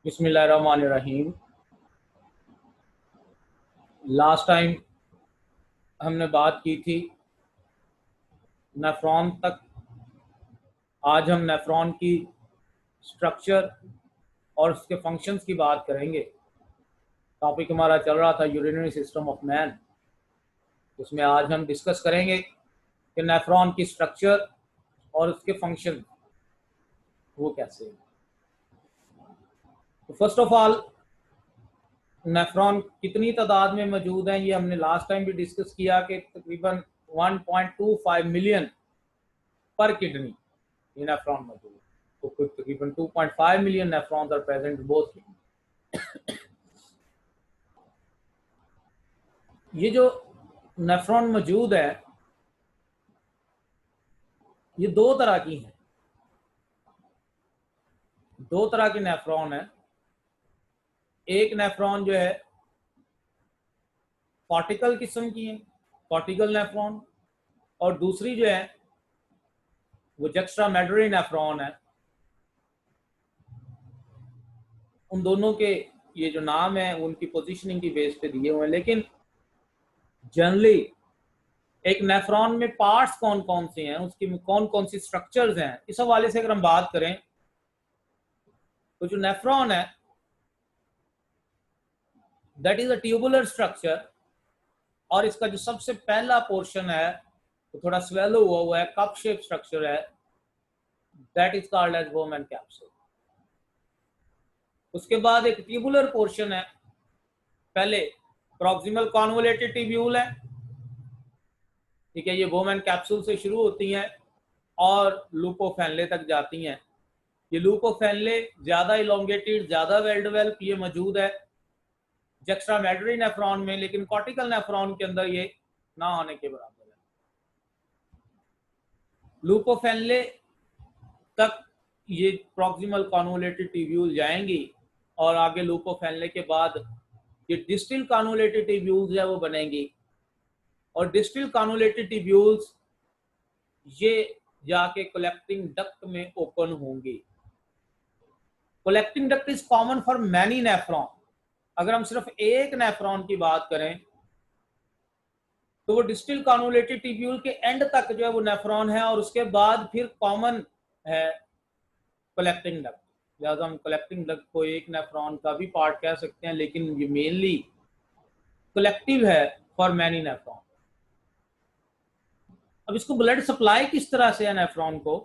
बिस्मिल्लाहिर्रहमानिर्रहीम। Last time हमने बात की थी नेफ्रॉन तक। आज हम नेफ्रॉन की स्ट्रक्चर और उसके फंक्शंस की बात करेंगे। टॉपिक हमारा चल रहा था यूरिनरी सिस्टम ऑफ मैन। उसमें आज हम डिस्कस करेंगे कि नेफ्रॉन की स्ट्रक्चर और उसके फंक्शन वो कैसे हैं। तो फर्स्ट ऑफ ऑल, नेफ्रॉन कितनी तादाद में मौजूद हैं ये हमने लास्ट टाइम भी डिस्कस किया कि तकरीबन 1.25 मिलियन पर किडनी ये नेफ्रॉन मौजूद है। तो कुछ तकरीबन 2.5 million nephrons are present both kidney. ये जो नेफ्रॉन मौजूद है ये दो तरह की हैं। दो तरह की नेफ्रॉन है। एक नेफ्रॉन जो है कॉर्टिकल किस्म की है, कॉर्टिकल नेफ्रॉन, और दूसरी जो है वो जक्स्ट्रामेडुलरी नेफ्रॉन है। उन दोनों के ये जो नाम है उनकी पोजीशनिंग की बेस पे दिए हुए हैं, लेकिन जनरली एक नेफ्रॉन में पार्ट्स कौन कौन से हैं, उसकी कौन कौन सी स्ट्रक्चर्स हैं, इस हवाले से अगर हम बात करें तो जो नेफ्रॉन है that is a tubular structure, और इसका जो सबसे पहला पोर्शन है वो थोड़ा स्वेलो हुआ है, कप शेप स्ट्रक्चर है, that is called as Bowman capsule. उसके बाद एक ट्यूबुलर पोर्शन है, पहले प्रॉक्सिमल कॉन्वोलेटेड ट्यूब्यूल है, ठीक है, ये बोमेन कैप्सूल से शुरू होती हैं और लूपोफेनले तक जाती हैं। ये लूपोफेनले ज्यादा इलोंगेटेड, ज्यादा वेल डेवलप ये मौजूद है जक्स्ट्रामेडुलरी नेफ्रॉन में, लेकिन कॉर्टिकल नेफ्रॉन के अंदर ये ना होने के बराबर है। लूपोफेनले तक ये प्रॉक्सिमल कॉन्वोलेटेड ट्यूब्यूल जाएंगी और आगे लूपोफेनले के बाद ये डिस्टल कॉन्वोलेटेड ट्यूब्यूल्स है वो बनेंगी, और डिस्टल कॉन्वोलेटेड ट्यूब्यूल्स ये जाके कलेक्टिंग डक्ट में ओपन होंगी। Collecting duct is common for many nephron. अगर हम सिर्फ एक नेफ्रॉन की बात करें तो वो डिस्टल कॉन्वोलेटेड ट्यूब्यूल के एंड तक जो है वो नेफ्रॉन है, और उसके बाद फिर कॉमन है कलेक्टिंग डक्ट। लिहाजा हम कलेक्टिंग डक्ट को एक नेफ्रॉन का भी पार्ट कह सकते हैं, लेकिन ये मेनली कलेक्टिव है फॉर मैनी नेफ्रॉन। अब इसको ब्लड सप्लाई किस तरह से है नेफ्रॉन को?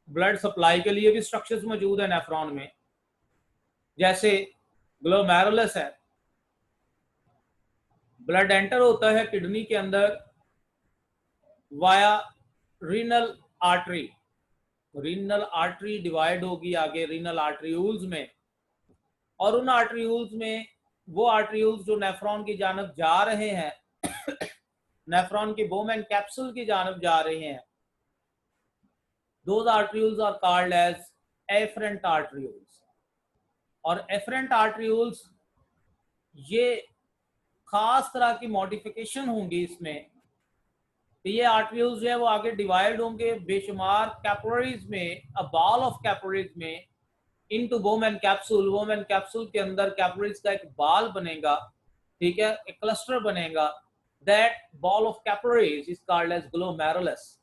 ब्लड सप्लाई के लिए भी स्ट्रक्चर्स मौजूद है नेफ्रॉन में, जैसे ग्लोमेरुलस है। ब्लड एंटर होता है किडनी के अंदर via renal artery. Renal artery divide होगी आगे रीनल आर्टरीयूल्स में, और उन आर्टरीयूल्स में वो आर्टरीयूल्स जो नेफ्रॉन की जानब जा रहे हैं नेफ्रॉन की बोमेन कैप्सूल की जानब जा रहे हैं, those arterioles are called as efferent arterioles। और efferent arterioles ये खास तरह की मॉडिफिकेशन होंगी इसमें, तो ये आर्टरीज जो है वो आगे डिवाइड होंगे बेशुमार कैपिलरीज में, अ बॉल ऑफ कैपिलरीज में इनटू बोमेन कैप्सूल। बोमेन कैप्सूल के अंदर कैपिलरीज का एक बाल बनेगा, ठीक है, एक क्लस्टर बनेगा। That ball of capillaries is called as glomerulus.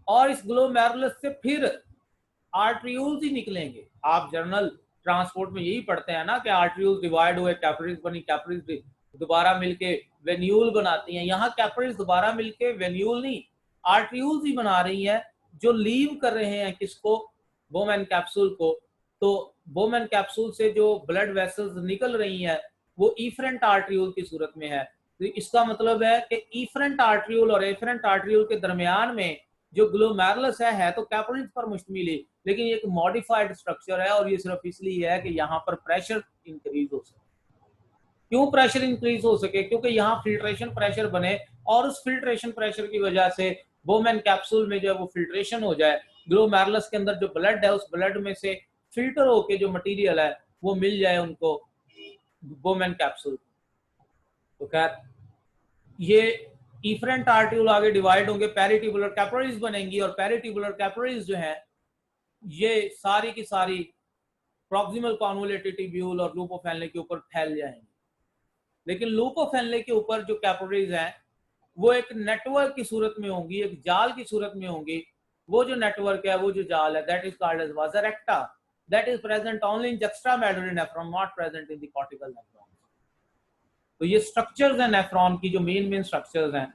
और इस ग्लोमेरुलस से फिर आर्टरीयूल्स ही निकलेंगे। आप जर्नल ट्रांसपोर्ट में यही पढ़ते हैं ना कि आर्टरीयूल्स डिवाइड हुए, कैपिलरीज बनी, कैपिलरीज दोबारा मिलके वेन्यूल बनाती हैं। यहाँ कैपिलरीज दोबारा मिलके वेन्यूल नहीं, आर्टरीयूल्स ही बना रही हैं, जो लीव कर रहे हैं किसको? बोमेन कैप्सूल को। तो बोमेन कैप्सूल से जो ब्लड वेसल्स निकल रही हैं वो इफरेंट आर्टरीयूल की सूरत में है। तो इसका मतलब है कि इफरेंट आर्टरीयूल और एफरेंट आर्टरीयूल के दरमियान में जो ग्लोमेरुलस है तो कैपिलरीज पर मुश्तमिल है, लेकिन ये एक मॉडिफाइड स्ट्रक्चर है, और ये सिर्फ इसलिए है कि यहाँ पर प्रेशर इंक्रीज हो सके। क्यों प्रेशर इंक्रीज हो सके? क्योंकि यहाँ फिल्ट्रेशन प्रेशर बने, और उस फिल्ट्रेशन प्रेशर की वजह से बोमेन कैप्सूल में जो है वो फिल्ट्रेशन हो जाए, ग्लोमेरुलस के अंदर जो ब्लड है उस ब्लड में से फिल्टर होके जो मटेरियल है वो मिल जाए उनको बोमेन कैप्सूल। तो खैर ये इफरेंट आर्टरीयूल आगे डिवाइड होंगे, पेरिट्यूबुलर कैपिलरीज बनेंगी, और पेरिट्यूबुलर कैपिलरीज जो है ये सारी की सारी प्रॉक्सिमल कॉन्वोलेटेड ट्यूब्यूल और लूप ऑफ हेनले के ऊपर फैल जाएंगे। लेकिन लूप ऑफ हेनले के ऊपर जो कैपिलरीज हैं वो एक नेटवर्क की सूरत में होंगी, एक जाल की सूरत में होंगी। वो जो नेटवर्क है, वो जो जाल है, that is called as vasa recta, that is present only in juxtamedullary nephron, not present in the cortical nephron. तो ये स्ट्रक्चर्स हैं नेफ्रॉन की, जो मेन स्ट्रक्चर्स हैं,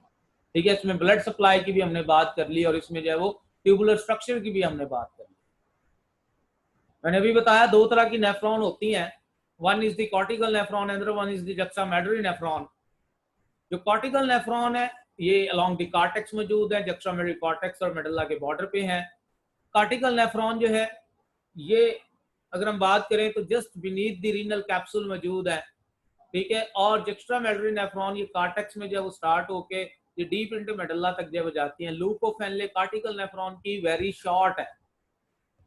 ठीक है। इसमें ब्लड सप्लाई की भी हमने बात कर ली और इसमें जो है वो ट्यूबुलर स्ट्रक्चर की भी हमने बात कर ली। मैंने अभी बताया दो तरह की नेफ्रॉन होती हैं, one is the cortical nephron, other one is the juxtamedullary nephron. जो कॉर्टिकल नेफ्रॉन है ये अलोंग द कॉर्टेक्स मौजूद है, जुक्स्टामेडुलरी कॉर्टेक्स और मेडुला के बॉर्डर पे है। कॉर्टिकल नेफ्रॉन जो है ये अगर हम बात करें तो just beneath the renal capsule मौजूद है, ठीक है। और जुक्स्टामेडुलरी नेफ्रॉन ये कॉर्टेक्स में जब वो स्टार्ट होके ये डीप इनटू मेडुला तक जब जाती हैं। Loop of Henle cortical nephron की वेरी शॉर्ट है,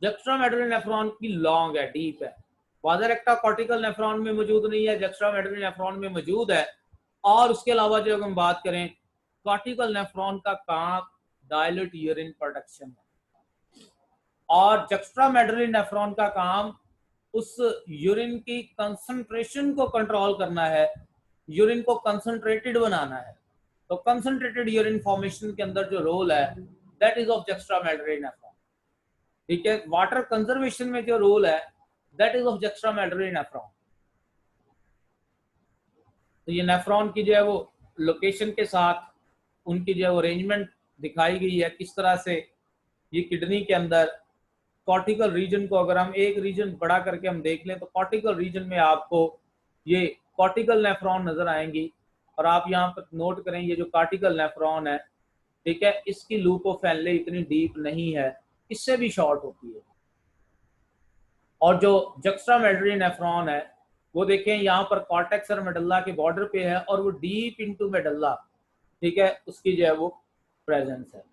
जुक्स्टामेडुलरी नेफ्रॉन की लॉन्ग है, डीप है। वाजर एक्टा कॉर्टिकल नेफ्रॉन में मौजूद नहीं है, जुक्स्टामेडुलरी नेफ्रॉन में मौजूद है। और उसके अलावा जब हम बात करें कॉर्टिकल नेफ्रॉन का काम डायल्यूट यूरिन प्रोडक्शन है और जुक्स्टामेडुलरी नेफ्रॉन का काम उस यूरिन की कंसंट्रेशन को कंट्रोल करना है, यूरिन को कंसंट्रेटेड बनाना है। तो कंसंट्रेटेड यूरिन फॉर्मेशन के अंदर जो रोल है दैट इज ऑफ जुक्स्टामेडुलरी नेफ्रॉन, ठीक है। वाटर कंजर्वेशन में जो रोल है दैट इज ऑफ जुक्स्टामेडुलरी नेफ्रॉन। तो ये नेफ्रॉन की जो है वो लोकेशन के साथ उनकी जो है वो अरेंजमेंट दिखाई गई है, किस तरह से ये किडनी के अंदर कॉर्टिकल रीजन को अगर हम एक रीजन बड़ा करके हम देख लें तो कॉर्टिकल रीजन में आपको ये कॉर्टिकल नेफ्रॉन नजर आएंगी। और आप यहाँ पर नोट करें ये जो कॉर्टिकल नेफ्रॉन है, ठीक है, इसकी लूप ऑफ हेनले इतनी डीप नहीं है, इससे भी शॉर्ट होती है। और जो जुक्स्टामेडुलरी नेफ्रॉन है वो देखें यहाँ पर कॉर्टेक्स और मेडुला के बॉर्डर पे है और वो डीप इनटू मेडुला, ठीक है, उसकी जो है वो प्रेजेंस है।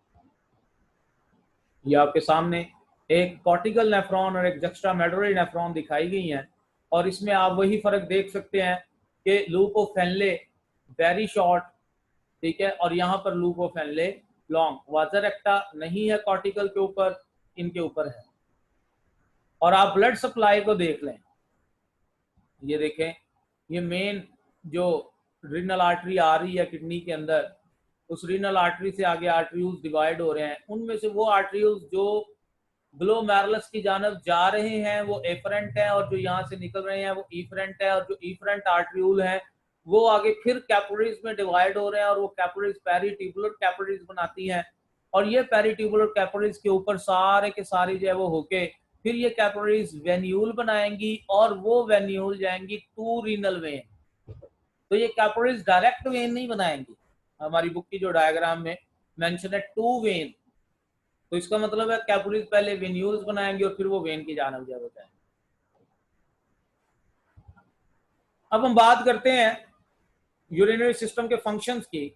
ये आपके सामने एक कॉर्टिकल नेफ्रॉन और एक जुक्स्टामेडुलरी नेफ्रॉन दिखाई गई हैं और इसमें आप वही फर्क देख सकते हैं कि loop of Henle very short, ठीक है, और यहाँ पर लूप ऑफ हेनले लॉन्ग। वाजर एक्टा नहीं है कॉर्टिकल के ऊपर, इनके ऊपर है। और आप ब्लड सप्लाई को देख लें, ये देखें, ये मेन जो रीनल आर्टरी आ रही है किडनी के अंदर, उस रीनल आर्टरी से आगे आर्टरीज डिवाइड हो रहे हैं। उनमें से वो आर्टरीज जो ग्लोमेरुलस की जानब जा रहे हैं वो एफरेंट है और जो यहाँ से निकल रहे हैं वो इफरेंट है। और जो इफरेंट आर्टरीज है वो आगे फिर कैपिलरीज में डिवाइड हो रहे हैं और वो कैपिलरीज पेरीट्यूबुलर कैपिलरीज बनाती हैं। और ये पेरीट्यूबुलर कैपिलरीज के ऊपर सारे के सारे जो है वो होके फिर ये कैपिलरीज वेन्यूल बनाएंगी और वो वेन्यूल जाएंगी टू रीनल वेन। तो ये कैपिलरीज डायरेक्ट वेन नहीं बनाएंगी, हमारी बुक की जो डायग्राम में मेंशन है टू वेन, तो इसका मतलब है कैपिलरीज पहले वेन्यूल्स बनाएंगे और फिर वो वेन की जानब जाएंगे। अब हम बात करते हैं यूरिनरी सिस्टम के फंक्शंस की।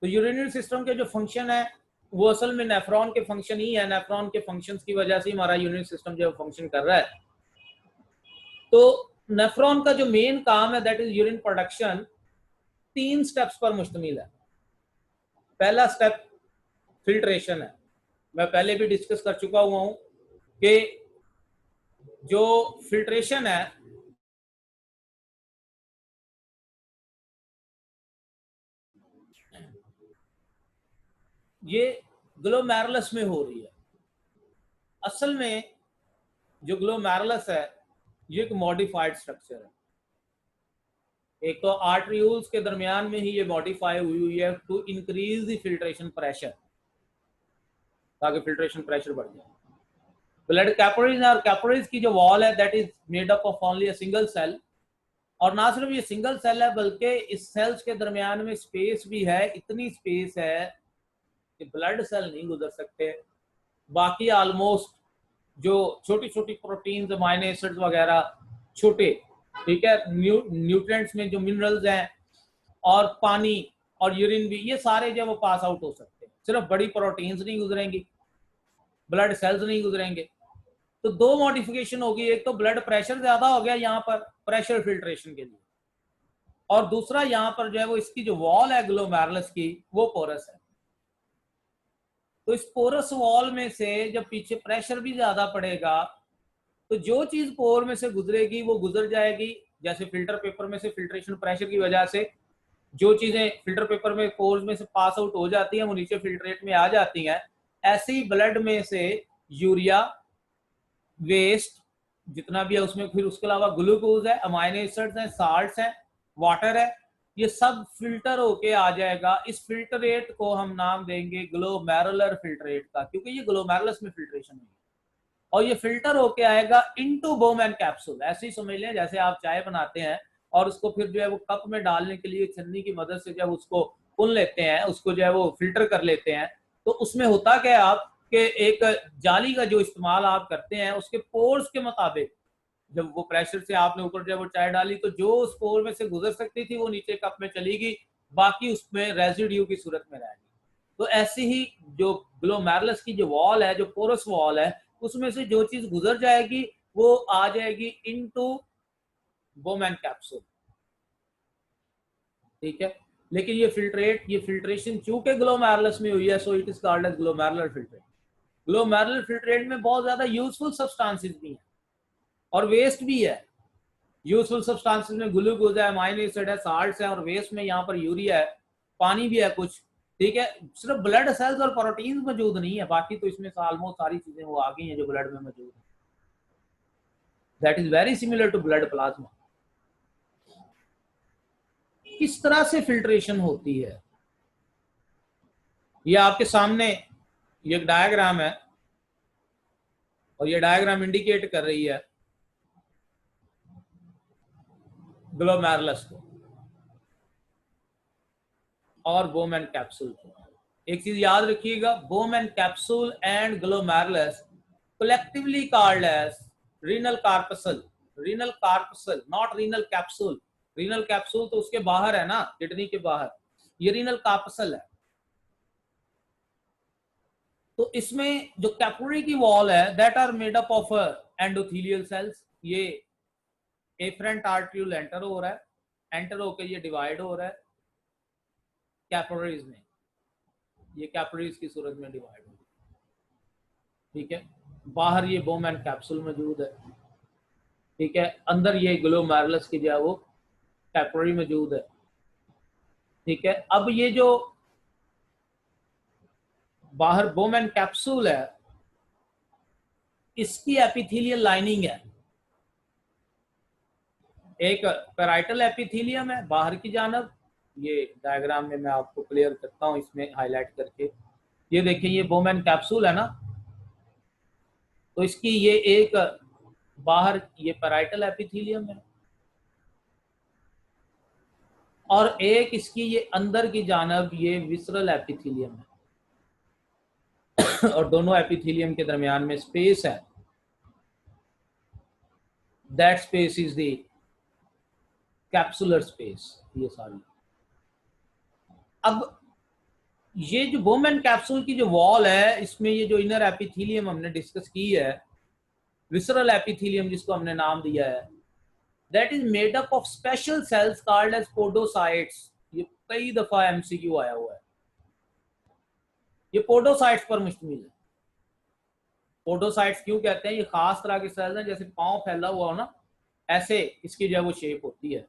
तो यूरिनरी सिस्टम के जो फंक्शन है वो असल में नेफ्रॉन के फंक्शन ही है। नेफ्रॉन के फंक्शंस की वजह से हमारा यूरिनरी सिस्टम जो फंक्शन कर रहा है। तो नेफ्रॉन का जो मेन काम है that is urine production, 3 steps पर मुश्तमिल है। पहला स्टेप फिल्ट्रेशन है, मैं पहले भी डिस्कस कर चुका हुआ हूं कि जो फिल्ट्रेशन है ये ग्लोमेरुलस में हो रही है। असल में जो ग्लोमेरुलस है ये एक मॉडिफाइड स्ट्रक्चर है। एक तो आर्टरीयूल्स के दरमियान में ही ये मॉडिफाई हुई है to increase the filtration pressure, ताकि फिल्ट्रेशन प्रेशर बढ़ जाए। ब्लड कैपिलरीज और कैपिलरीज की जो वॉल है that is made up of only a single cell. और ना सिर्फ ये सिंगल सेल है बल्कि इस सेल्स के दरमियान में स्पेस भी है, इतनी स्पेस है कि ब्लड सेल नहीं गुजर सकते। बाकी ऑलमोस्ट जो छोटी छोटी प्रोटीन्स, अमाइनो एसिड्स वगैरह छोटे, ठीक है, न्यूट्रिएंट्स में जो मिनरल्स हैं और पानी और यूरिन भी, ये सारे जो वो पास आउट हो सकते हैं। सिर्फ बड़ी प्रोटीन्स नहीं गुजरेंगी, ब्लड सेल्स नहीं गुजरेंगे। तो दो मॉडिफिकेशन होगी, एक तो ब्लड प्रेशर ज्यादा हो गया यहाँ पर प्रेशर फिल्ट्रेशन के लिए, और दूसरा यहाँ पर जो है वो इसकी जो वॉल है ग्लोमेरुलस की वो पोरस है। तो इस पोरस वॉल में से जब पीछे प्रेशर भी ज्यादा पड़ेगा तो जो चीज पोर में से गुजरेगी वो गुजर जाएगी। जैसे फिल्टर पेपर में से फिल्ट्रेशन प्रेशर की वजह से जो चीजें फिल्टर पेपर में पोर्स में से पास आउट हो जाती हैं वो नीचे फिल्ट्रेट में आ जाती हैं। ऐसे ही ब्लड में से यूरिया, वेस्ट जितना भी है उसमें, फिर उसके अलावा ग्लूकोज है, अमाइनो एसिड्स हैं, साल्ट्स हैं, वाटर है, ये सब फिल्टर होके आ जाएगा। इस फिल्टरेट को हम नाम देंगे ग्लोमेरुलर फिल्टरेट का, क्योंकि ये ग्लोमेरुलस में फिल्ट्रेशन हुई और ये फिल्टर होके आएगा इनटू बोमैन कैप्सूल। ऐसे ही समझ लें जैसे आप चाय बनाते हैं और उसको फिर जो है वो कप में डालने के लिए छन्नी की मदद से जब उसको पुन लेते हैं, उसको जो है वो फिल्टर कर लेते हैं, तो उसमें होता क्या है आप कि एक जाली का जो इस्तेमाल आप करते हैं उसके पोर्स के मुताबिक जब वो प्रेशर से आपने ऊपर जो है वो चाय डाली तो जो उस पोर में से गुजर सकती थी वो नीचे कप में चली गई, बाकी उसमें रेजिड्यू की सूरत में रहेगी। तो ऐसे ही जो ग्लोमेरुलस की जो वॉल है, जो पोरस वॉल है, उसमें से जो चीज गुजर जाएगी वो आ जाएगी इनटू बोमैन कैप्सूल। ठीक है, लेकिन ये फिल्ट्रेशन चूंकि ग्लोमेरुलस में हुई है, so it is called as glomerular filtrate. Glomerular filtrate में बहुत ज्यादा यूजफुल सब्सटेंसेस भी हैं और वेस्ट भी है। यूजफुल सब्सटेंसेस में ग्लूकोज है, अमाइनो एसिड है, साल्ट्स है, और वेस्ट में यहाँ पर यूरिया है, पानी भी है कुछ। ठीक है, सिर्फ ब्लड सेल्स और प्रोटीन मौजूद नहीं है, बाकी तो इसमें ऑलमोस्ट सारी चीजें वो आ गई हैं जो ब्लड में मौजूद है। That is very similar to blood plasma. किस तरह से फिल्ट्रेशन होती है ये आपके सामने ये एक डायग्राम है और ये डायग्राम इंडिकेट कर रही है ग्लोमेरुलस को और बोमैन कैप्सूल को। एक चीज याद रखिएगा, Bowman capsule and glomerulus collectively called as renal corpuscle। renal corpuscle, not renal capsule। renal capsule तो उसके बाहर है ना, किडनी के बाहर, ये renal corpuscle है। तो इसमें जो कैपिलरी की वॉल है that are made up of endothelial cells। ये एफरेंट आर्टरियोल एंटर हो रहा है, एंटर होकर ये डिवाइड हो रहा है कैपिलरीज में, ये कैपिलरीज की सूरत में डिवाइड हो रहा है। ठीक है, बाहर ये बोमैन कैप्सूल मौजूद है। ठीक है, अंदर ये ग्लोमेरुलस की जो है वो कैपिलरी मौजूद है। ठीक है, अब ये जो बाहर बोमैन कैप्सूल है इसकी एपिथेलियल लाइनिंग है, एक पैराइटल एपिथेलियम है बाहर की जानब। ये डायग्राम में मैं आपको क्लियर करता हूं इसमें हाईलाइट करके। ये देखिए ये बोमैन कैप्सूल है ना, तो इसकी ये एक बाहर ये पैराइटल एपिथेलियम है और एक इसकी ये अंदर की जानब ये विसरल एपिथेलियम है और दोनों एपिथेलियम के दरमियान में स्पेस है। That space is the capsular space. ये सारी, अब ये जो बोमैन कैप्सूल की जो वॉल है इसमें ये जो इनर एपिथेलियम हमने डिस्कस की है, विसरल एपिथेलियम जिसको हमने नाम दिया है, that is made up of special cells called as podocytes. ये कई दफा एमसीक्यू आया हुआ है, ये पोडोसाइट्स पर मुश्तमिल है। पोडोसाइट्स क्यों कहते हैं? ये खास तरह के सेल्स हैं, जैसे पांव फैला हुआ हो ना, ऐसे इसकी जो है वो शेप होती है।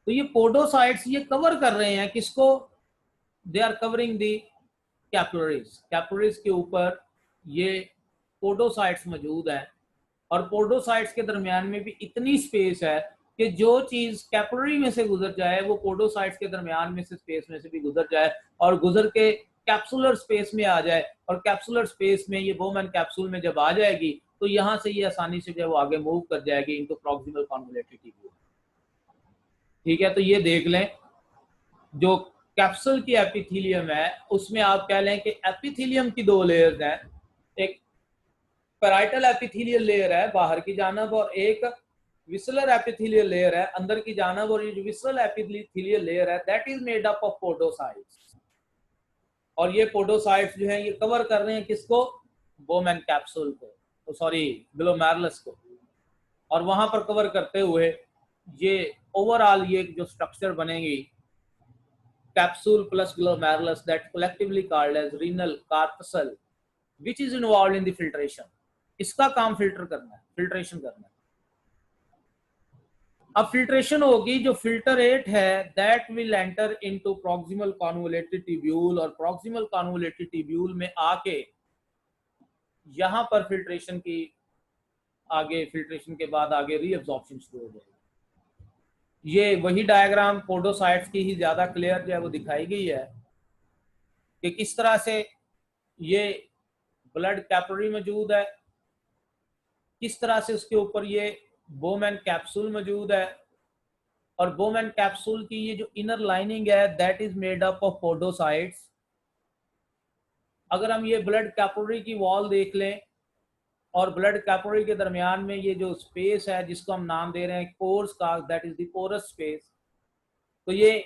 तो ये पोडोसाइट्स ये कवर कर रहे हैं किसको? They are covering the capillaries. Capillaries के ऊपर ये पोडोसाइट्स मौजूद हैं और पोडोसाइट्स के दरमियान में भी इतनी स्पेस है कि जो चीज कैपिलरी में से गुजर जाए वो पोडोसाइट्स के दरमियान में से स्पेस में से भी गुजर जाए और गुजर के कैप्सुलर स्पेस में आ जाए, और कैप्सुलर स्पेस में ये बोमैन कैप्सूल में जब आ जाएगी तो यहां से ये आसानी से जो वो आगे मूव कर जाएगी इनटू प्रॉक्सिमल कॉन्वोल्यूटेड ट्यूब्यूल। ठीक है, तो ये देख लें जो कैप्सूल की एपिथेलियम है उसमें आप कह लें कि एपिथेलियम की दो लेयर्स हैं, एक पैराइटल एपिथेलियल लेयर है बाहर की जानब और एक विसरल एपिथेलियल लेयर है अंदर की जानब। और ये जो विसरल एपिथेलियल लेयर है that is made up of podocytes, और ये पोडोसाइट्स जो है ये कवर कर रहे हैं किसको? बोमैन कैप्सूल को, तो सॉरी ग्लोमेरुलस को। और वहां पर कवर करते हुए ये ओवरऑल ये जो स्ट्रक्चर बनेगी capsule plus glomerulus that collectively called as renal corpuscle which is involved in the filtration। इसका काम फिल्टर करना है, फिल्ट्रेशन करना है। अब फिल्ट्रेशन होगी, जो फिल्टरेट है that will enter into proximal convoluted tubule, और प्रॉक्सिमल कॉन्वोलेटेड ट्यूब्यूल में आके यहां पर फिल्ट्रेशन की आगे, फिल्ट्रेशन के बाद आगे रीअब्जॉर्प्शन शुरू हो जाएगी। ये वही डायग्राम पोडोसाइट्स की ही ज्यादा क्लियर जो है वो दिखाई गई है कि किस तरह से ये ब्लड कैपिलरी मौजूद है, किस तरह से उसके ऊपर ये बोमेन कैप्सूल मौजूद है, और बोमेन कैप्सूल की ये जो इनर लाइनिंग है that is made up of podocytes. अगर हम ये ब्लड कैपिलरी की वॉल देख लें और ब्लड कैपिलरी के दरमियान में ये जो स्पेस है जिसको हम नाम दे रहे हैं पोर्स का, that is the porous space. तो ये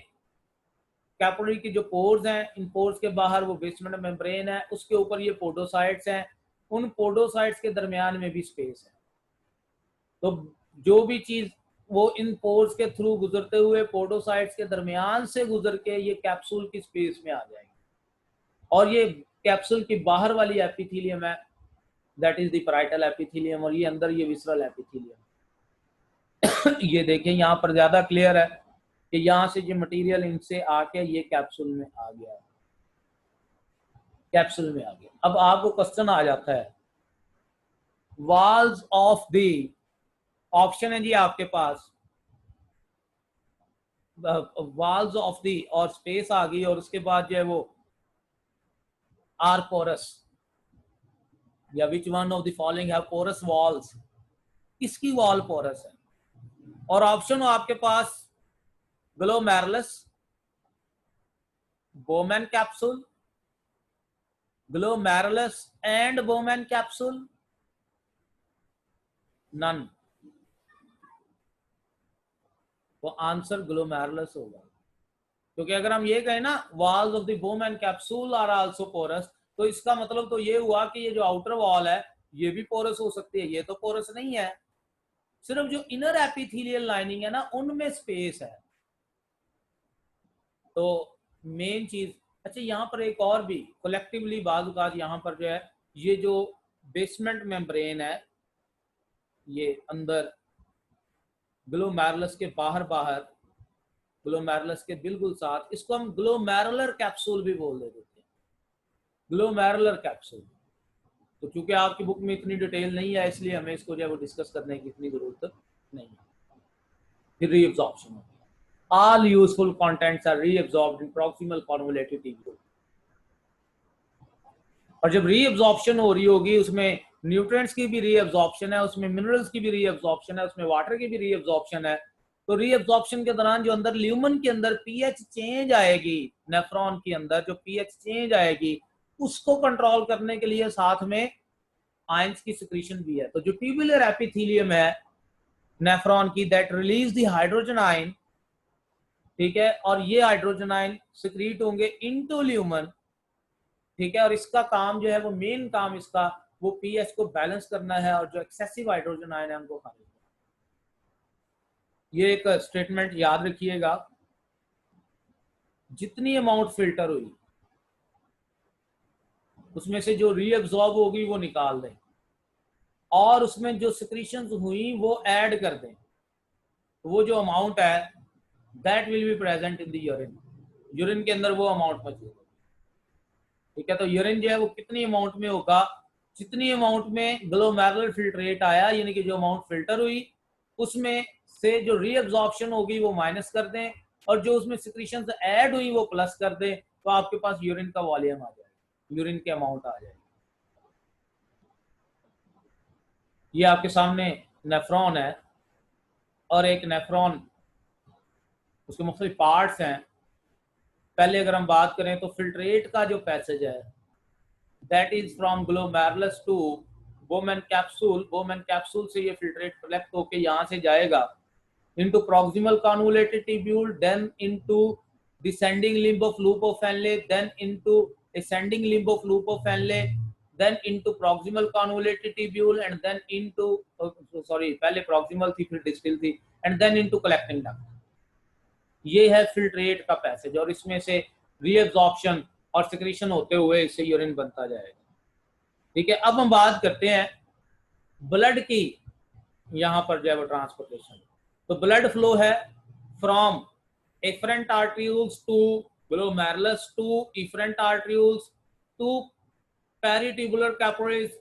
कैपिलरी की जो पोर्स हैं, इन पोर्स के बाहर वो बेसमेंट मेम्ब्रेन है, उसके ऊपर ये पोडोसाइट्स हैं, उन पोडोसाइट्स के दरमियान में भी स्पेस है। तो जो भी चीज वो इन पोर्स के थ्रू गुजरते हुए पोडोसाइट्स के दरमियान से गुजर के ये कैप्सूल की स्पेस में आ जाएगी, और ये कैप्सूल की बाहर वाली एपिथेलियम है that is the parietal epithelium, और ये अंदर ये विसरल एपिथेलियम। ये देखें यहाँ पर ज्यादा क्लियर है कि यहाँ से ये मटेरियल इनसे आके ये कैप्सूल में आ गया, कैप्सूल में आ गया। अब आपको क्वेश्चन आ जाता है, वॉल्स ऑफ द, ऑप्शन है जी आपके पास, वॉल्स ऑफ द, और स्पेस आ गई, और उसके बाद जो है वो आर पोरस, या which one of the following have porous walls, किसकी वॉल पोरस है? और ऑप्शन हो आपके पास glomerulus, Bowman capsule, glomerulus and Bowman capsule, none. तो आंसर ग्लोमेरुलस होगा, क्योंकि अगर हम ये कहें ना walls of the Bowman capsule are also porous, तो इसका मतलब तो ये हुआ कि ये जो आउटर वॉल है ये भी पोरस हो सकती है, ये तो पोरस नहीं है, सिर्फ जो इनर एपिथेलियल लाइनिंग है ना उनमें स्पेस है। तो मेन चीज, अच्छा यहाँ पर एक और भी कलेक्टिवली बाज़ औक़ात यहाँ पर जो है ये जो बेसमेंट मेम्ब्रेन है, ये अंदर ग्लोमेरुलस के बाहर बाहर, ग्लोमेरुलस के बिल्कुल साथ, इसको हम ग्लोमेरुलर कैप्सूल भी बोल देते हैं, ग्लोमेरुलर कैप्सूल। तो क्योंकि आपकी बुक में इतनी डिटेल नहीं है इसलिए हमें इसको जो है वो डिस्कस करने की इतनी जरूरत नहीं है। फिर रीअब्जॉर्प्शन होती है, all useful contents are reabsorbed in proximal convoluted tubule। और जब रीअब्जॉर्प्शन हो रही होगी उसमें न्यूट्रिएंट्स की भी रीअब्जॉर्प्शन है, उसमें मिनरल्स की भी रीअब्जॉर्प्शन है, उसमें वाटर की भी रीअब्जॉर्प्शन है। तो रीअब्जॉर्प्शन के दौरान जो अंदर ल्यूमन के अंदर पीएच चेंज आएगी, नेफ्रॉन के अंदर जो पीएच चेंज आएगी उसको कंट्रोल करने के लिए साथ में आयंस की सिक्रीशन भी है। तो जो ट्यूबुलर एपिथेलियम है नेफ्रॉन की, that release the hydrogen ion, ठीक है, और ये हाइड्रोजन आयन सिक्रीट होंगे इनटू ल्यूमन, ठीक है, और इसका काम जो है वो मेन काम इसका वो पीएच को बैलेंस करना है और जो एक्सेसिव हाइड्रोजन आयन है उनको खारिज करना। ये एक स्टेटमेंट याद रखिएगा, जितनी अमाउंट फिल्टर हुई उसमें से जो रीअब्सॉर्ब होगी वो निकाल दें, और उसमें जो सिक्रीशंस हुई वो ऐड कर दें, तो वो जो अमाउंट है that will be present in the urine, urine के अंदर वो अमाउंट मौजूद है, ठीक है। तो यूरिन जो है वो कितनी अमाउंट में होगा, जितनी अमाउंट में ग्लोमेरुलर फिल्ट्रेट आया, यानी कि जो अमाउंट फिल्टर हुई उसमें से जो रीअब्जॉर्प्शन होगी वो माइनस कर दें, और जो उसमें सिक्रीशंस ऐड हुई वो प्लस कर दें, तो आपके पास यूरिन का वॉल्यूम आ जाएगा, यूरिन के अमाउंट आ जाएगी। ये आपके सामने नेफ्रॉन है, और एक नेफ्रॉन उसके मुख्तलिफ पार्ट्स हैं। पहले अगर हम बात करें तो फिल्ट्रेट का जो पैसेज है that is from glomerulus to Bowman capsule, Bowman capsule से ये फिल्ट्रेट कलेक्ट होके यहाँ से जाएगा into proximal convoluted tubule, then into descending limb of loop of Fenley, then into ascending limb of loop of Fenley, then into proximal convoluted tubule, and then into पहले proximal थी फिर distal थी, and then into collecting duct। ये है filtrate का passage, और इसमें से रीअब्जॉर्प्शन और सिक्रीशन होते हुए इससे यूरिन बनता जाएगा, ठीक है। अब हम बात करते हैं ब्लड की यहां पर जो है वो ट्रांसपोर्टेशन, तो ब्लड फ्लो है from afferent arterioles to glomerulus to efferent arterioles to peritubular capillaries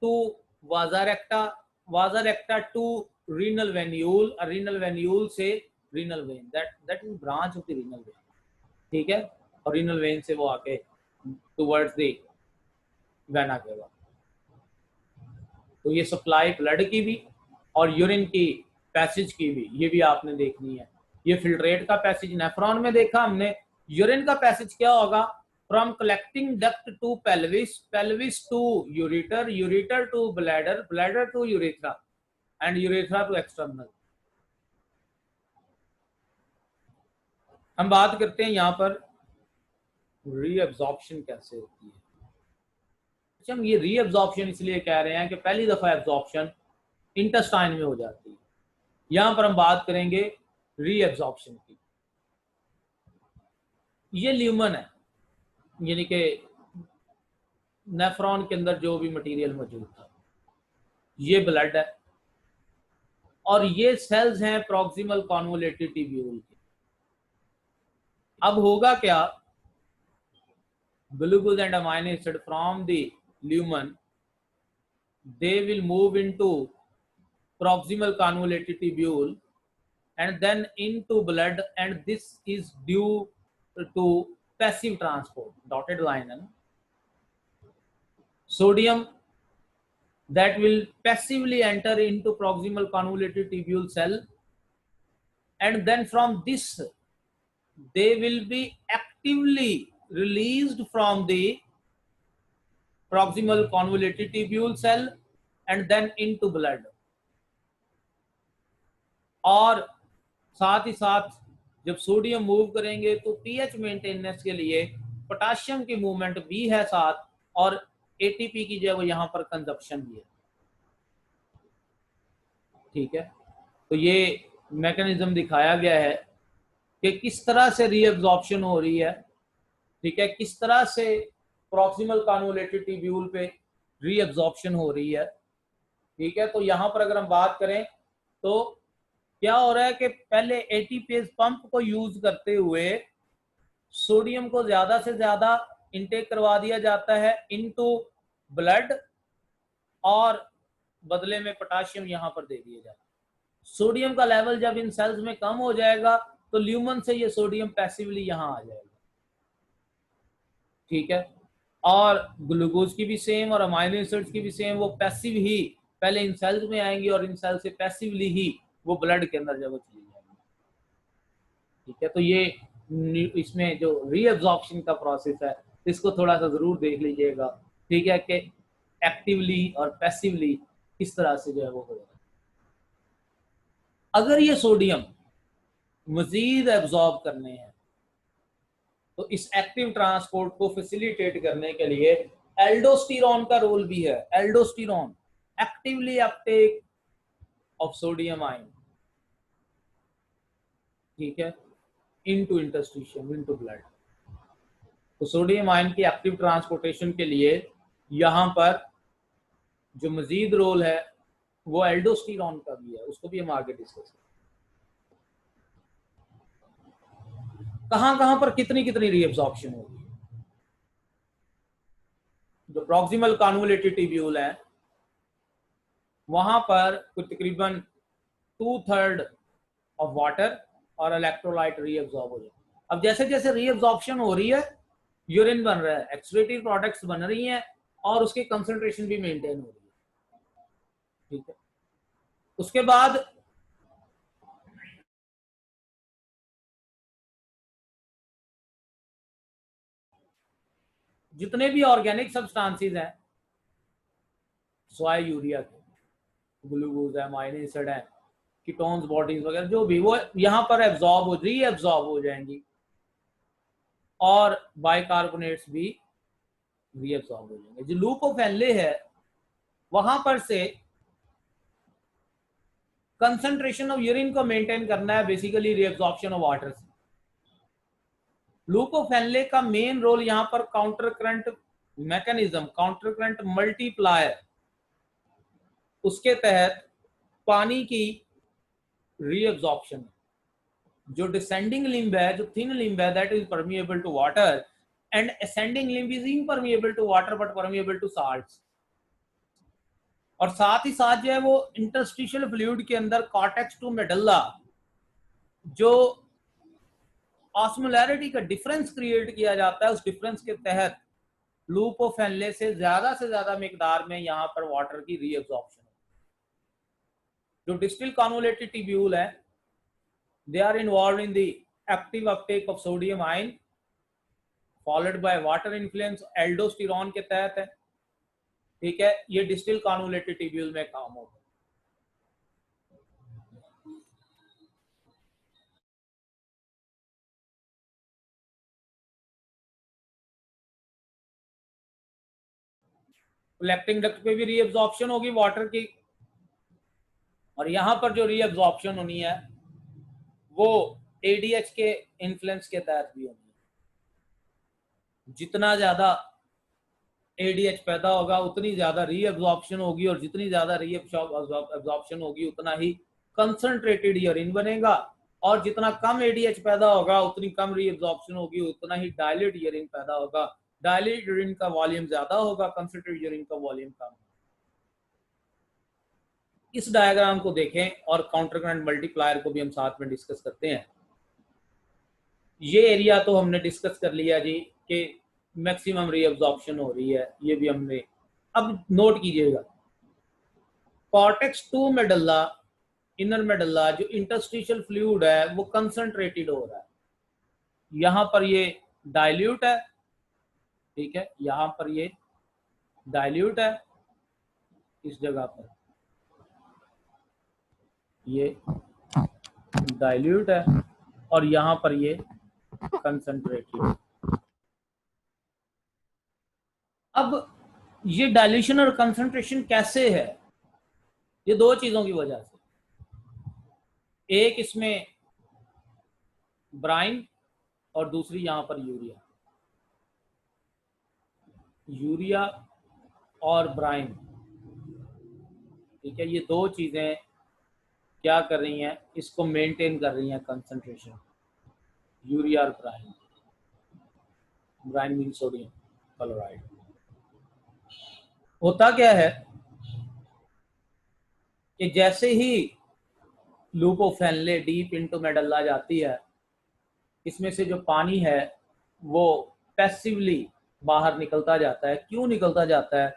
to vasa recta, vasa recta to renal venule, और रीनल वेन्यूल से renal vein, that is branch of the renal vein, ठीक है, और renal vein से वो आके towards the vena के बाद। तो ये सप्लाई ब्लड की भी और यूरिन की पैसेज की भी, ये भी आपने देखनी है। ये फिल्ट्रेट का पैसेज नेफ्रॉन में देखा हमने। यूरिन का पैसेज क्या होगा? From collecting duct to pelvis, pelvis to ureter, ureter to bladder, bladder to urethra, and urethra to external. हम बात करते हैं यहाँ पर रीअब्जॉर्प्शन कैसे होती है। अच्छा, हम ये रीअब्जॉर्प्शन इसलिए कह रहे हैं कि पहली दफा एब्जॉर्प्शन इंटेस्टाइन में हो जाती है। यहां पर हम बात करेंगे रीअब्जॉर्प्शन की। ये ल्यूमन है, यानी कि नेफ्रॉन के अंदर जो भी मटेरियल मौजूद था, ये ब्लड है, और ये सेल्स हैं प्रॉक्सिमल कॉन्वोलेटेड ट्यूब्यूल के। अब होगा क्या? Glucose and amino acid from the lumen, they will move into proximal convoluted tubule and then into blood, and this is due to passive transport, dotted line, sodium that will passively enter into proximal convoluted tubule cell, and then from this they will be actively released from the proximal convoluted tubule cell and then into blood। और साथ ही साथ जब sodium move करेंगे तो pH maintenance के लिए potassium की movement भी है साथ, और एटीपी की जो है यहाँ पर कंजप्शन भी है, ठीक है। तो ये मैकेनिज्म दिखाया गया है कि किस तरह से रीअब्जॉर्प्शन हो रही है, ठीक है, किस तरह से प्रॉक्सिमल कॉन्वोलेटेड ट्यूब्यूल पे रीअब्जॉर्प्शन हो रही है, ठीक है। तो यहाँ पर अगर हम बात करें तो क्या हो रहा है कि पहले एटीपीएस पंप को यूज करते हुए सोडियम को ज्यादा से ज्यादा इनटेक करवा दिया जाता है इनटू ब्लड, और बदले में पोटाशियम यहां पर दे दिया जाता है। सोडियम का लेवल जब इन सेल्स में कम हो जाएगा तो ल्यूमन से ये सोडियम पैसिवली यहां आ जाएगा, ठीक है। और ग्लूकोज की भी सेम और अमाइनो एसिड्स की भी सेम, वो पैसिव ही पहले इन सेल्स में आएंगी और इन सेल्स से पैसिवली ही वो ब्लड के अंदर जब चली जाएगी, ठीक है। तो ये इसमें जो रीअब्जॉर्प्शन का प्रोसेस है इसको थोड़ा सा जरूर देख लीजिएगा, ठीक है, कि एक्टिवली और पैसिवली किस तरह से जो है वो हो रहा है। अगर ये सोडियम मजीद एब्जॉर्ब करने हैं तो इस एक्टिव ट्रांसपोर्ट को फैसिलिटेट करने के लिए एल्डोस्टेरोन का रोल भी है। Aldosterone actively Uptake of sodium ion, ठीक है, इनटू इंटरस्टिशियम, इनटू ब्लड। तो सोडियम आयन की एक्टिव ट्रांसपोर्टेशन के लिए यहां पर जो मजीद रोल है वो एल्डोस्टेरोन का भी है, उसको भी हम आगे डिस्कस करेंगे। कहां पर कितनी कितनी रीअब्जॉर्प्शन होगी? जो प्रॉक्सिमल कॉन्वोलेटेड ट्यूब्यूल है वहां पर कुछ तकरीबन 2/3 ऑफ वाटर और इलेक्ट्रोलाइट रीअब्जॉर्ब हो जाए। अब जैसे जैसे रीअब्जॉर्प्शन हो रही है, यूरिन बन रहा है, एक्सक्रीटरी प्रोडक्ट्स बन रही हैं, और उसकी कंसंट्रेशन भी मेंटेन हो रही है, ठीक है। उसके बाद जितने भी ऑर्गेनिक सब्सटेंसेस हैं, सॉय यूरिया के, ग्लूकोज है, अमाइनो एसिड है, कीटोन्स बॉडीज वगैरह जो भी, वो यहाँ पर एब्जॉर्ब हो, रीएब्जॉर्ब हो जाएंगी, और बाइकार्बोनेट्स भी रीएब्जॉर्ब हो जाएंगे। जो लूप ऑफ एनले है वहां पर से कंसंट्रेशन ऑफ यूरिन को मेंटेन करना है, बेसिकली रीएब्जॉर्प्शन ऑफ वाटर से। लूप ऑफ एनले का मेन रोल यहाँ पर counter current mechanism, counter current multiplier, उसके तहत पानी की रीअब्जॉर्प्शन, जो डिसेंडिंग लिम्ब है, जो थिन लिम्ब है, that is permeable to water, and ascending limb is impermeable to water but permeable to salts. और साथ ही साथ जो है वो इंटरस्टिशियल फ्लूइड के अंदर कॉर्टेक्स टू मेडल्ला जो ऑस्मोलैरिटी का डिफरेंस क्रिएट किया जाता है, उस डिफरेंस के तहत लूप ऑफ फैनले से ज्यादा मिकदार में यहाँ पर वाटर की रीअब्जॉर्प्शन। जो डिस्टिल कॉन्वोलेटेड ट्यूब्यूल है, they are involve in the active uptake of sodium ion followed by water influence, aldosterone के तहत है। ठीक है, ये डिस्टिल कॉन्वोलेटेड ट्यूब्यूल में काम होगा। कलेक्टिंग डक्ट पे भी रीअब्जॉर्प्शन होगी वाटर की, और यहां पर जो रीअब्जॉर्प्शन होनी है वो एडीएच के इन्फ्लुएंस के तहत भी होनी है। जितना ज्यादा एडीएच पैदा होगा उतनी ज्यादा रीअब्जॉर्प्शन होगी, और जितनी ज्यादा रीअब्जॉर्प्शन होगी उतना ही कंसंट्रेटेड यूरिन बनेगा, और जितना कम एडीएच पैदा होगा उतनी कम रीअब्जॉर्प्शन होगी, उतना ही डायल्यूट यूरिन पैदा होगा। डायल्यूट यूरिन का वॉल्यूम ज्यादा होगा, कंसंट्रेटेड यूरिन का वॉल्यूम कम। इस डायग्राम को देखें और काउंटर करंट मल्टीप्लायर को भी हम साथ में डिस्कस करते हैं। ये एरिया तो हमने डिस्कस कर लिया जी कि मैक्सिमम रीअब्जॉर्प्शन हो रही है, ये भी हमने। अब नोट कीजिएगा, कॉर्टेक्स टू मेडल्ला, इनर मेडल्ला, जो इंटरस्टिशियल फ्लूइड है वो कंसंट्रेटेड हो रहा है। यहां पर ये डाइल्यूट है, ठीक है, यहां पर ये डाइल्यूट है, इस जगह पर ये डाइल्यूट है, और यहां पर ये कंसंट्रेटेड। अब ये डाइल्यूशन और कंसंट्रेशन कैसे है? ये दो चीजों की वजह से, एक इसमें ब्राइन और दूसरी यहां पर यूरिया। यूरिया और ब्राइन, ठीक है, ये दो चीजें क्या कर रही हैं, इसको मेंटेन कर रही हैं कंसंट्रेशन। यूरिया और brine, brine mean sodium chloride. होता क्या है कि जैसे ही loop of Henle deep into medulla जाती है, इसमें से जो पानी है वो पैसिवली बाहर निकलता जाता है। क्यों निकलता जाता है?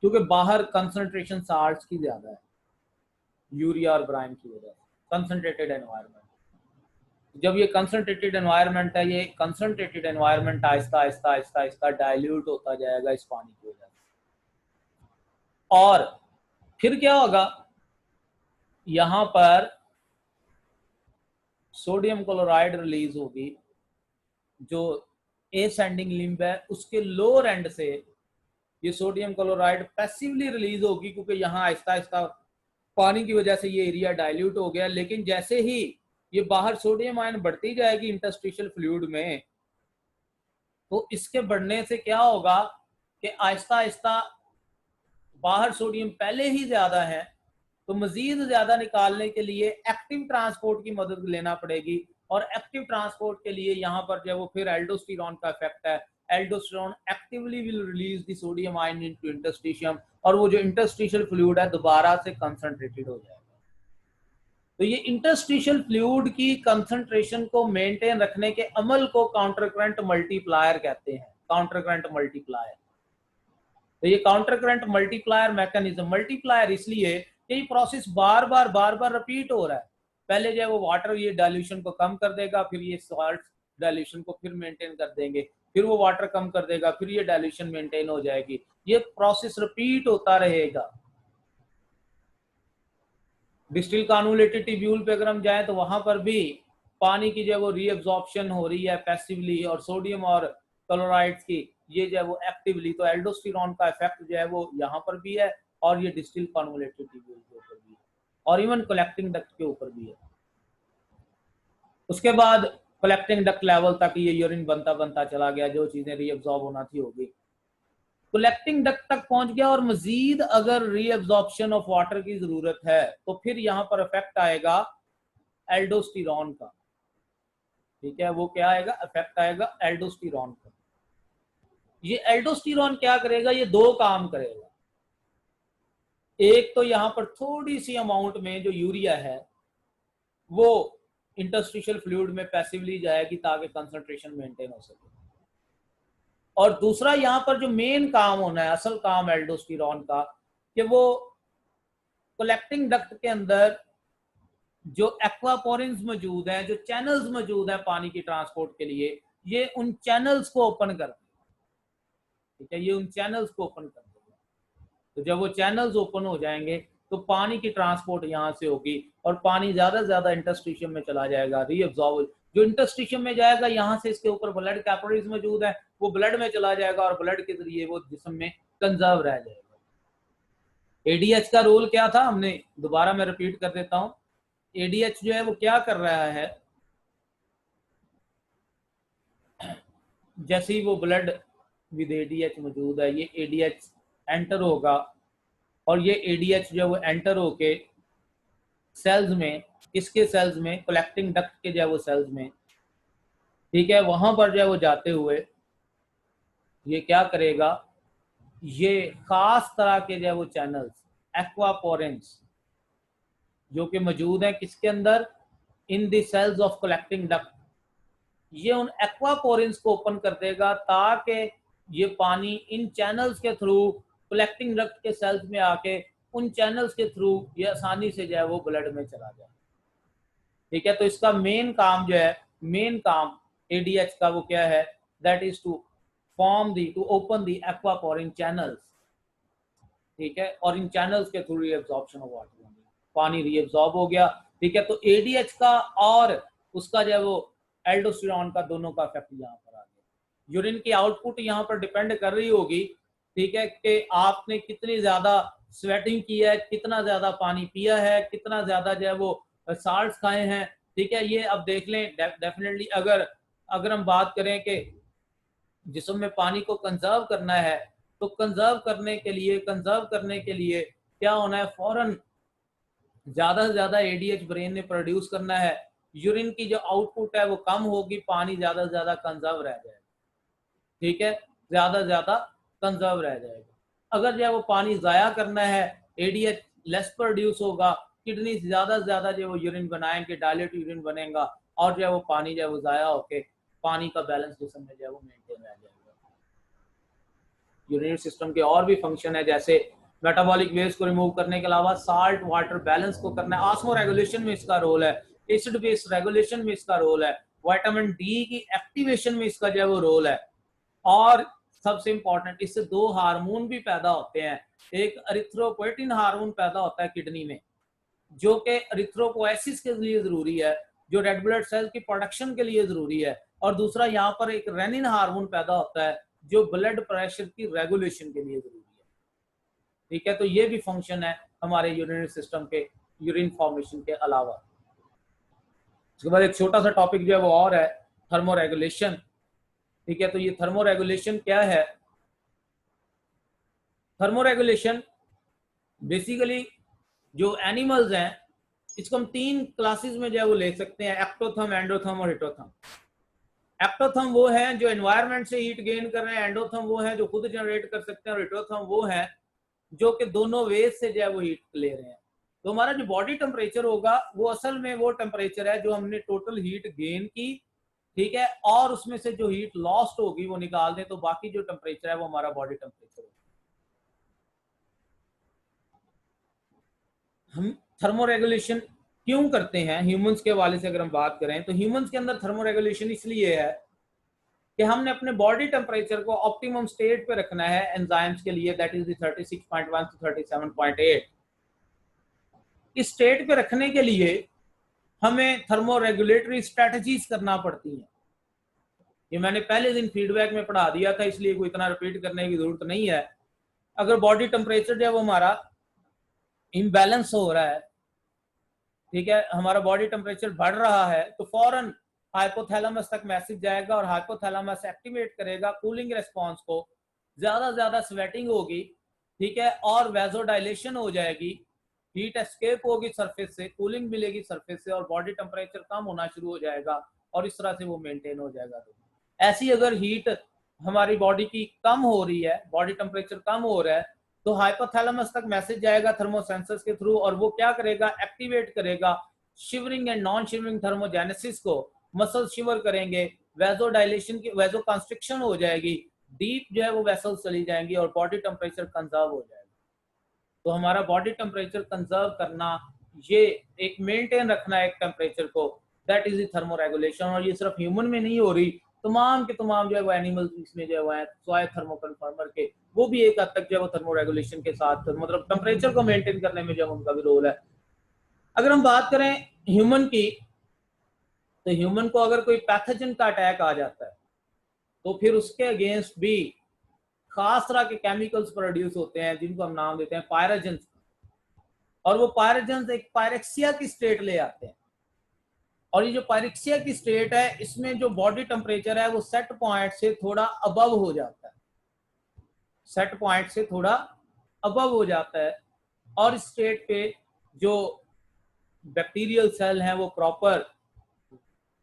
क्योंकि बाहर कंसंट्रेशन साल्ट्स की ज्यादा है, यूरिया और ब्राइन की वजह से, कंसंट्रेटेड एनवायरनमेंट। जब ये कंसंट्रेटेड एनवायरनमेंट है, ये concentrated environment Aahista Aahista Aahista Aahista dilute होता जाएगा इस पानी की वजह से, और फिर क्या होगा, यहां पर सोडियम क्लोराइड रिलीज होगी, जो एसेंडिंग लिम्ब है उसके लोअर एंड से ये सोडियम क्लोराइड पैसिवली रिलीज होगी, क्योंकि यहाँ आहिस्ता आहिस्ता पानी की वजह से ये एरिया डाइल्यूट हो गया। लेकिन जैसे ही ये बाहर सोडियम आयन बढ़ती जाएगी इंटरस्टिशियल फ्लूइड में, तो इसके बढ़ने से क्या होगा कि आहिस्ता आहिस्ता बाहर सोडियम पहले ही ज्यादा है, तो मजीद ज्यादा निकालने के लिए एक्टिव ट्रांसपोर्ट की मदद लेना पड़ेगी, और एक्टिव ट्रांसपोर्ट के लिए यहाँ पर जो है वो फिर एल्डोस्टेरॉन का इफेक्ट है। Aldosterone actively will release the sodium ion into interstitium, और वो जो इंटरस्टिशियल फ्लूइड है दोबारा से कंसंट्रेटेड हो जाएगा। तो ये इंटरस्टिशियल फ्लूइड की कंसंट्रेशन को मेंटेन रखने के अमल को काउंटर करंट मल्टीप्लायर कहते हैं। काउंटर करंट मल्टीप्लायर, तो ये counter current multiplier mechanism, multiplier इसलिए कि ये प्रोसेस बार बार रिपीट हो रहा है। पहले जो है वो वाटर ये डाइल्यूशन को कम कर देगा, फिर ये सॉल्ट डाइल्यूशन को फिर मेंटेन कर देंगे, फिर वो वाटर कम कर देगा, फिर ये डाइल्यूशन मेंटेन हो जाएगी। ये प्रोसेस रिपीट होता रहेगा। डिस्टिल कॉन्वोलेटेड ट्यूब्यूल पे अगर हम जाए तो वहां पर भी पानी की जो है वो रीअब्जॉर्प्शन हो रही है पैसिवली, और सोडियम और क्लोराइड्स की ये जो है वो एक्टिवली। तो एल्डोस्टेरॉन का इफेक्ट जो है वो यहाँ पर भी है, और ये डिस्टिल कॉन्वोलेटेड ट्यूब्यूल के ऊपर भी है, और इवन कलेक्टिंग डक्ट के ऊपर भी है। उसके बाद कलेक्टिंग डक्ट लेवल तक ये यूरिन बनता बनता चला गया, जो चीजें रीअब्जॉर्ब होना थी होगी। कलेक्टिंग डक्ट तक पहुंच गया और मजीद अगर रीअब्जॉर्प्शन ऑफ वाटर की जरूरत है तो फिर यहां पर इफेक्ट आएगा एल्डोस्टेरॉन का। ठीक है, वो क्या आएगा, इफेक्ट आएगा एल्डोस्टेरॉन का। ये एल्डोस्टेरॉन क्या करेगा, ये दो काम करेगा। एक तो यहां पर थोड़ी सी अमाउंट में जो यूरिया है वो इंटरस्टिशियल फ्लूइड में पैसिवली जाएगी ताकि कंसंट्रेशन मेंटेन हो सके। और दूसरा यहां पर जो मेन काम होना है, असल काम एल्डोस्टेरॉन का, कि वो कलेक्टिंग डक्ट के अंदर जो एक्वापोरिन्स मौजूद हैं, जो चैनल्स मौजूद हैं पानी की ट्रांसपोर्ट के लिए, ये उन चैनल्स को ओपन कर देगा। ठीक है, ये उन चैनल्स को ओपन कर देगा। तो जब वो चैनल्स ओपन हो जाएंगे तो पानी की ट्रांसपोर्ट यहाँ से होगी और पानी ज्यादा से ज्यादा इंटरस्टिशियम में चला जाएगा, रीअब्सॉर्ब। जो इंटरस्टिशियम में जाएगा, यहाँ से इसके ऊपर ब्लड कैपिलरीज मौजूद है, वो ब्लड में चला जाएगा और ब्लड के जरिए वो जिस्म में कंजर्व रह जाएगा। एडीएच का रोल क्या था, हमने दोबारा मैं रिपीट कर देता हूँ। एडीएच जो है वो क्या कर रहा है, जैसे ही वो ब्लड विद एडीएच मौजूद है, ये एडीएच एंटर होगा और ये एडीएच जो है वो एंटर होके सेल्स में, किसके सेल्स में, कलेक्टिंग डक्ट के जो है वो सेल्स में, ठीक है, वहां पर जो है वो जाते हुए ये क्या करेगा, ये खास तरह के जो है वो चैनल्स, एक्वापोरेंस, जो कि मौजूद है किसके अंदर, in the cells of collecting duct, ये उन एक्वापोरेंस को ओपन कर देगा ताकि ये पानी इन चैनल्स के थ्रू कलेक्टिंग डक्ट के सेल्स में आके उन चैनल्स के थ्रू ये आसानी से जो है वो ब्लड में चला जाए। ठीक है, तो इसका मेन काम जो है, मेन काम एडीएच का वो क्या है, that is to form the, to open the aquaporin channels. ठीक है, और इन चैनल्स के थ्रू रीअब्जॉर्प्शन ऑफ वाटर, पानी रीअब्जॉर्ब हो गया। ठीक है, तो एडीएच का और उसका जो है वो एल्डोस्टेरॉन का दोनों का इफेक्ट यहाँ पर आ गया। यूरिन की आउटपुट यहाँ पर डिपेंड कर रही होगी, ठीक है, कि आपने कितनी ज्यादा स्वेटिंग की है, कितना ज्यादा पानी पिया है, कितना ज्यादा जो है वो साल्ट्स खाए हैं। ठीक है, ये अब देख लें डेफिनेटली अगर हम बात करें कि जिस्म में पानी को कंजर्व करना है, तो कंजर्व करने के लिए क्या होना है, फौरन ज्यादा से ज्यादा एडीएच ब्रेन ने प्रोड्यूस करना है। यूरिन की जो आउटपुट है वो कम होगी, पानी ज्यादा से ज्यादा कंजर्व रह जाएगा। ठीक है, ज्यादा से ज्यादा कंजर्व रह जाएगा। अगर जो है वो पानी जाया करना है, एडीएच लेस प्रोड्यूस होगा, किडनी से ज्यादा जो वो यूरिन बनाएंगे, डायलेट यूरिन बनेगा और जो है वो पानी जो है वो जाया होके पानी का बैलेंस जिस्म में जो है वो मेंटेन रह जाएगा। यूरिनरी सिस्टम के और भी फंक्शन है, जैसे मेटाबॉलिक वेस्ट को रिमूव करने के अलावा साल्ट वाटर बैलेंस को करना है, ऑस्मो रेगुलेशन में इसका रोल है, एसिड बेस रेगुलेशन में इसका रोल है, विटामिन डी की एक्टिवेशन में इसका जो है वो रोल है। और सबसे इंपॉर्टेंट, इससे दो हार्मोन भी पैदा होते हैं। एक एरिथ्रोपोएटिन हार्मोन पैदा होता है किडनी में, जो कि एरिथ्रोपोएसिस के लिए जरूरी है, जो रेड ब्लड सेल की प्रोडक्शन के लिए जरूरी है। और दूसरा यहाँ पर एक रेनिन हार्मोन पैदा होता है जो ब्लड प्रेशर की रेगुलेशन के लिए जरूरी है। ठीक है, तो ये भी फंक्शन है हमारे यूरिनरी सिस्टम के, यूरिन फॉर्मेशन के अलावा। उसके बाद एक छोटा सा टॉपिक जो है वो और है, थर्मोरेगुलेशन। ठीक है, तो ये थर्मोरेगुलेशन क्या है, थर्मोरेगुलेशन बेसिकली जो एनिमल्स हैं, इसको हम तीन क्लासेस में जो है वो ले सकते हैं, एक्टोथर्म, एंडोथर्म और हिटोथर्म। एक्टोथर्म वो है जो एनवायरनमेंट से हीट गेन कर रहे हैं, एंडोथर्म वो है जो खुद जनरेट कर सकते हैं, और हिटोथर्म वो है जो कि दोनों वेज से जो है वो हीट ले रहे हैं। तो हमारा जो बॉडी टेम्परेचर होगा वो असल में वो टेम्परेचर है जो हमने टोटल हीट गेन की, ठीक है, और उसमें से जो हीट लॉस्ट होगी वो निकाल दें, तो बाकी जो टेम्परेचर है वो हमारा बॉडी टेम्परेचर होगा। हम थर्मोरेगुलेशन क्यों करते हैं ह्यूमंस के हवाले से अगर हम बात करें, तो ह्यूमंस के अंदर थर्मोरेगुलेशन इसलिए है कि हमने अपने बॉडी टेम्परेचर को ऑप्टिमम स्टेट पे रखना है एंजाइम्स के लिए, दैट इज 36.1 to 37.8। इस स्टेट पे रखने के लिए हमें थर्मोरेगुलेटरी स्ट्रेटजीज करना पड़ती हैं। ये मैंने पहले दिन फीडबैक में पढ़ा दिया था, इसलिए कोई इतना रिपीट करने की जरूरत नहीं है। अगर बॉडी टेम्परेचर जो है वो हमारा इम्बैलेंस हो रहा है, ठीक है, हमारा बॉडी टेम्परेचर बढ़ रहा है, तो फौरन हाइपोथैलेमस तक मैसेज जाएगा और हाइपोथैलेमस एक्टिवेट करेगा कूलिंग रेस्पॉन्स को, ज्यादा स्वेटिंग होगी, ठीक है, और वेजोडाइलेशन हो जाएगी, हीट एस्केप होगी सरफेस से, कूलिंग मिलेगी सरफेस से, और बॉडी टेम्परेचर कम होना शुरू हो जाएगा, और इस तरह से वो मेंटेन हो जाएगा। तो ऐसी अगर हीट हमारी बॉडी की कम हो रही है, बॉडी टेम्परेचर कम हो रहा है, तो हाइपोथैलेमस तक मैसेज जाएगा थर्मोसेंसर्स के थ्रू, और वो क्या करेगा, एक्टिवेट करेगा shivering and non shivering thermogenesis को, मसल शिवर करेंगे, वेजो डायलेशन की वेजो कंस्ट्रिक्शन हो जाएगी, डीप जो है वो वेसल्स चली जाएंगी, और बॉडी टेम्परेचर कंजर्व हो जाएगा। तो हमारा बॉडी टेम्परेचर कंजर्व करना, ये एक मेंटेन रखना है एक टेम्परेचर को, दैट इज द थर्मोरेगुलेशन। और ये सिर्फ ह्यूमन में नहीं हो रही, तमाम के तमाम जो है वो एनिमल्स इसमें जो है स्वाय थर्मोकन्फर्मर के, वो भी एक हद तक जो है वो थर्मोरेगुलेशन के साथ, मतलब टेम्परेचर को मेंटेन करने में जो उनका भी रोल है। अगर हम बात करें ह्यूमन की, तो ह्यूमन को अगर कोई पैथोजन का अटैक आ जाता है, तो फिर उसके अगेंस्ट भी खास तरह के केमिकल्स प्रोड्यूस होते हैं, जिनको हम नाम देते हैं पायरोजेंस, और वो पायरोजेंस एक पायरेक्सिया की स्टेट ले आते हैं। और ये जो पायरेक्सिया की स्टेट है, इसमें जो बॉडी टेम्परेचर है वो सेट पॉइंट से थोड़ा अबव हो जाता है, सेट पॉइंट से थोड़ा अबव हो जाता है, और इस स्टेट पे जो बैक्टीरियल सेल हैं वो प्रॉपर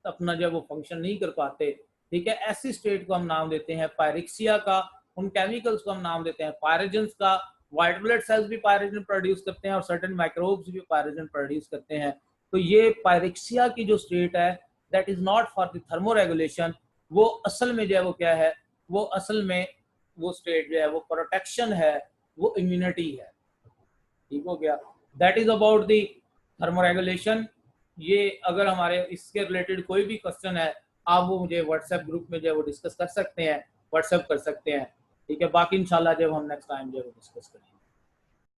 अपना जो वो फंक्शन नहीं कर पाते, ठीक है, ऐसी स्टेट को हम नाम देते हैं पायरेक्सिया का। उन केमिकल्स को हम नाम देते हैं पायरोजेंस का। व्हाइट ब्लड सेल्स भी पायरोजन प्रोड्यूस करते हैं, और सर्टेन माइक्रोब्स भी पायरोजन प्रोड्यूस करते हैं। तो ये पायरेक्सिया की जो स्टेट है, that is not for the thermoregulation, वो असल में जो है वो क्या है, वो असल में वो स्टेट जो है वो प्रोटेक्शन है, वो इम्यूनिटी है। ठीक हो गया, that is about the thermoregulation. ये अगर हमारे इसके रिलेटेड कोई भी क्वेश्चन है, आप वो मुझे व्हाट्सएप ग्रुप में जो है वो डिस्कस कर सकते हैं, व्हाट्सएप कर सकते हैं, ठीक है। बाकी इंशाल्लाह जब हम नेक्स्ट टाइम जो है वो डिस्कस करेंगे।